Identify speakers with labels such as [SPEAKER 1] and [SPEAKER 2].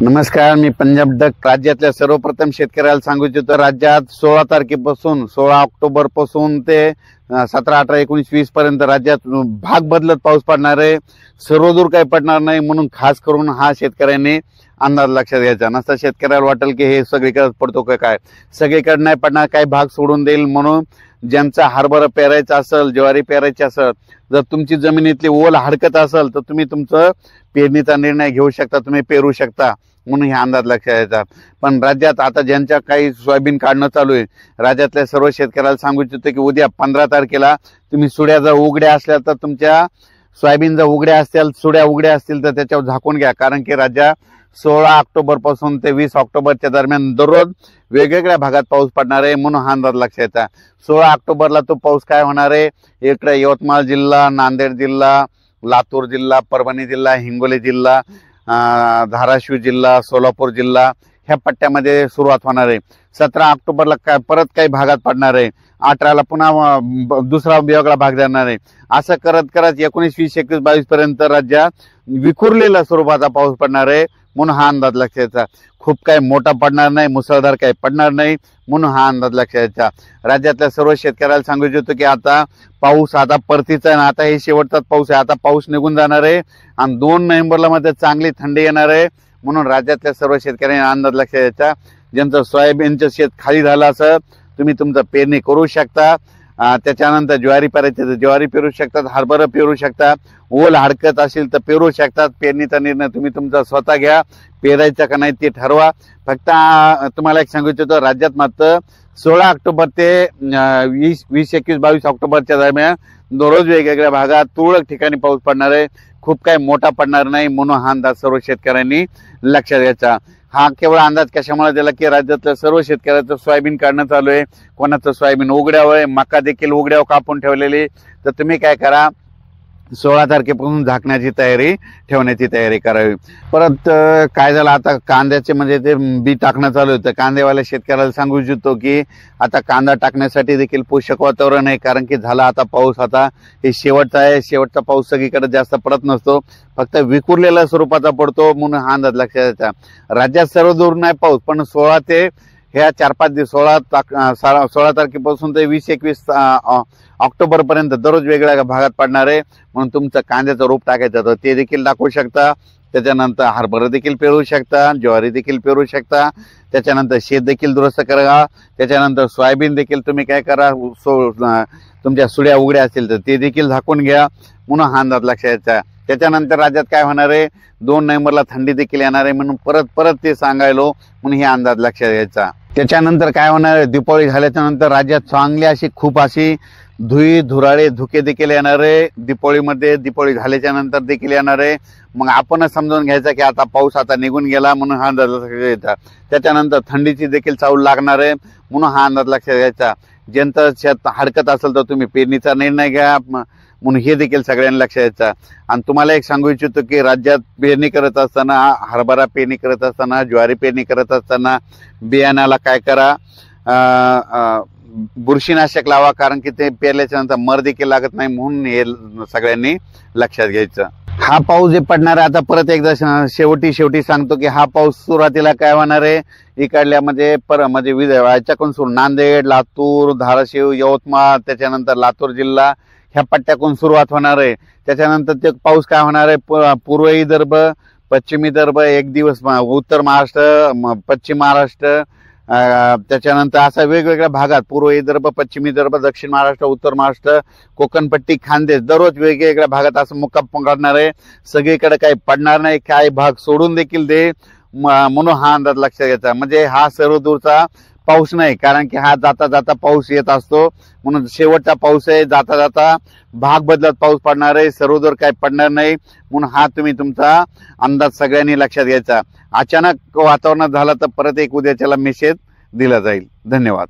[SPEAKER 1] नमस्कार, मी पंजाब डक राज्यातल्या सर्वप्रथम शेतकऱ्याला सांगू इच्छितो, राज्यात 16 तारखेपासून 16 ऑक्टोबर पासून ते 17, 18, 19, 20 पर्यंत राज्यात भाग बदलत पाऊस पडणार आहे. सर्वदूर काही पडणार नाही, म्हणून खास करून हा शेतकऱ्यांनी अंदाज लक्षात घ्यायचा. नसता शेतकऱ्याला वाटेल की हे सगळीकडे पडतो काय, सगळीकडे नाही पडणार, काही भाग सोडून देईल. म्हणून ज्यांचा हरभरा पेरायचा असेल, ज्वारी पेरायची असेल, जर तुमची जमिनीतली ओल हडकत असेल तर तुम्ही तुमचं पेरणीचा निर्णय घेऊ शकता, तुम्ही पेरू शकता, म्हणून हे अंदाज लक्षात घ्यायचा. पण राज्यात आता ज्यांच्या काही सोयाबीन काढणं चालू आहे, राज्यातल्या सर्व शेतकऱ्याला सांगू इच्छितो की उद्या 15 तारखेला तुम्ही सुड्या जर उघड्या असल्या तर तुमच्या सोयाबीन जर उघड्या असतील, सुड्या उघड्या असतील तर त्याच्यावर झाकून घ्या. कारण की राज्यात 16 ऑक्टोबर पासून ते 20 ऑक्टोबरच्या दरम्यान दररोज वेगवेगळ्या भागात पाऊस पडणार आहे, म्हणून हा अंदाज लक्षात येता. 16 ऑक्टोबरला तो पाऊस काय होणार आहे, इकडे यवतमाळ जिल्हा, नांदेड जिल्हा, लातूर जिल्हा, परभणी जिल्हा, हिंगोली जिल्हा, धाराशिव जिल्हा, सोलापूर जिल्हा ह्या पट्ट्यामध्ये सुरुवात होणार आहे. 17 ऑक्टोबरला काय परत काही भागात पडणार आहे, 18ला पुन्हा दुसरा वेगळा भाग जाणार आहे. असं करत करत 19, 20, 21, 22 पर्यंत राज्यात विखुरलेल्या स्वरूपाचा पाऊस पडणार आहे, म्हणून हा अंदाज लक्षात यायचा. खूप काही मोठा पडणार नाही, मुसळधार काही पडणार नाही, म्हणून हा अंदाज लक्षात यायचा. राज्यातल्या सर्व शेतकऱ्याला सांगू इच्छितो की आता पाऊस आता परतीचा आहे, आता हे शेवटचाच पाऊस आहे, आता पाऊस निघून जाणार आहे आणि 2 नोव्हेंबरला मध्ये चांगली थंडी येणार आहे. म्हणून राज्यातल्या सर्व शेतकऱ्यांनी अंदाज लक्षात यायचा. ज्यांचं सोयाबीनचं शेत खाली झालं असं तुम्ही तुमचं पेरणी करू शकता. त्याच्यानंतर ज्वारी पेरायची तर ज्वारी पेरू शकतात, हरभरा पेरू शकतात, ओल हडकत असेल तर पेरू शकतात. पेरणीचा निर्णय तुम्ही तुमचा स्वतः घ्या, पेरायचा का नाही ते ठरवा. फक्त तुम्हाला एक सांगू इच्छितो, राज्यात मात्र 16 ऑक्टोबर ते 20, 21, 22 ऑक्टोबरच्या दरम्यान दररोज वेगवेगळ्या भागात तुरळक ठिकाणी पाऊस पडणार आहे. खूप काही मोठा पडणार नाही, म्हणून हा अंदाज सर्व शेतकऱ्यांनी लक्षात घ्यायचा. हा केवळ अंदाज कशामुळे दिला की राज्यातल्या सर्व शेतकऱ्याचं सोयाबीन काढणं चालू आहे, कोणाचं सोयाबीन उघड्यावर आहे, मका देखील उघड्यावर कापून ठेवलेली. तर तुम्ही काय करा, 16 तारखेपासून झाकण्याची तयारी ठेवण्याची तयारी करावी. परत काय झालं, आता कांद्याचे म्हणजे ते बी टाकणं चालू होतं. कांदेवाल्या शेतकऱ्याला सांगू इच्छितो की आता कांदा टाकण्यासाठी देखील पोषक वातावरण आहे. कारण की झाला आता पाऊस, आता हे शेवटचा आहे. शेवटचा पाऊस सगळीकडे जास्त पडत नसतो, फक्त विखुरलेल्या स्वरूपाचा पडतो, म्हणून हा अंदाज लक्षात यायचा. राज्यात सर्व दूर नाही पाऊस, पण 16 ते ह्या 4-5 दिवस 16 तारखेपासून ते 20-21 ऑक्टोबर पर्यंत दररोज वेगळ्या भागात पडणार आहे. म्हणून तुमचं कांद्याचं रोप टाकायचं तर ते देखील टाकू शकता. त्याच्यानंतर हरभरा देखील पेरू शकता, ज्वारी देखील पेरू शकता. त्याच्यानंतर शेत देखील दुरुस्त करा. त्याच्यानंतर सोयाबीन देखील तुम्ही काय करा, तुमच्या सुड्या उघड्या असतील तर ते देखील झाकून घ्या, म्हणून हा अंदाज लक्षात यायचा. त्याच्यानंतर राज्यात काय होणार आहे, 2 नोव्हेंबरला थंडी देखील येणार आहे, म्हणून परत ते सांगायलो, म्हणून हे अंदाज लक्षात यायचा. त्याच्यानंतर काय होणार आहे, दिवाळी झाल्याच्या नंतर राज्यात चांगली अशी खूप अशी धुराळे धुके देखील येणार आहे. दिवाळी झाल्याच्या नंतर देखील येणार आहे. मग आपणच समजून घ्यायचा की आता पाऊस आता निघून गेला, म्हणून हा अंदाज लक्षात घ्यायचा. त्याच्यानंतर थंडीची देखील चाहूल लागणार आहे, म्हणून हा अंदाज लक्षात घ्यायचा. ज्यांचं शेत हडकत असेल तर तुम्ही पेरणीचा निर्णय घ्या, म्हणून हे देखील सगळ्यांनी लक्षात यायचं. आणि तुम्हाला एक सांगू इच्छितो की राज्यात पेरणी करत असताना, हरभरा पेरणी करत असताना, ज्वारी पेरणी करत असताना बियाण्याला काय करा, बुरशीनाशक लावा. कारण की ते पेरल्याच्या नंतर मर देखील लागत नाही, म्हणून हे सगळ्यांनी लक्षात घ्यायचं. हा पाऊस जे पडणार आहे, आता परत एकदा शेवटी सांगतो की हा पाऊस सुरुवातीला काय होणार आहे, इकडल्या म्हणजे याच्याकडून सुरू नांदेड, लातूर, धाराशिव, यवतमाळ, त्याच्यानंतर लातूर जिल्हा ह्या पट्ट्याकडून सुरुवात होणार आहे. त्याच्यानंतर ते पाऊस काय होणार आहे, पूर्व विदर्भ, पश्चिम विदर्भ, एक दिवस उत्तर महाराष्ट्र, पश्चिम महाराष्ट्र, त्याच्यानंतर असा वेगवेगळ्या भागात पूर्व विदर्भ, पश्चिम विदर्भ, दक्षिण महाराष्ट्र, उत्तर महाराष्ट्र, कोकणपट्टी, खानदेश दररोज वेगवेगळ्या भागात असं मुक्काम पकडणार आहे. सगळीकडे काही पडणार नाही, काही भाग सोडून देखील दे, म्हणून हा अंदाज लक्षात घ्यायचा. म्हणजे हा सर्व दूरचा पाऊस नाही, कारण की हा जाता जाता पाऊस येत असतो, म्हणून शेवटचा पाऊस आहे. जाता जाता भाग बदलत पाऊस पडणार आहे, सर्वदूर काही पडणार नाही, म्हणून हा तुम्ही तुमचा अंदाज सगळ्यांनी लक्षात घ्यायचा. अचानक वातावरणात झाला तर परत एक उद्याच्याला मेसेज दिला जाईल. धन्यवाद.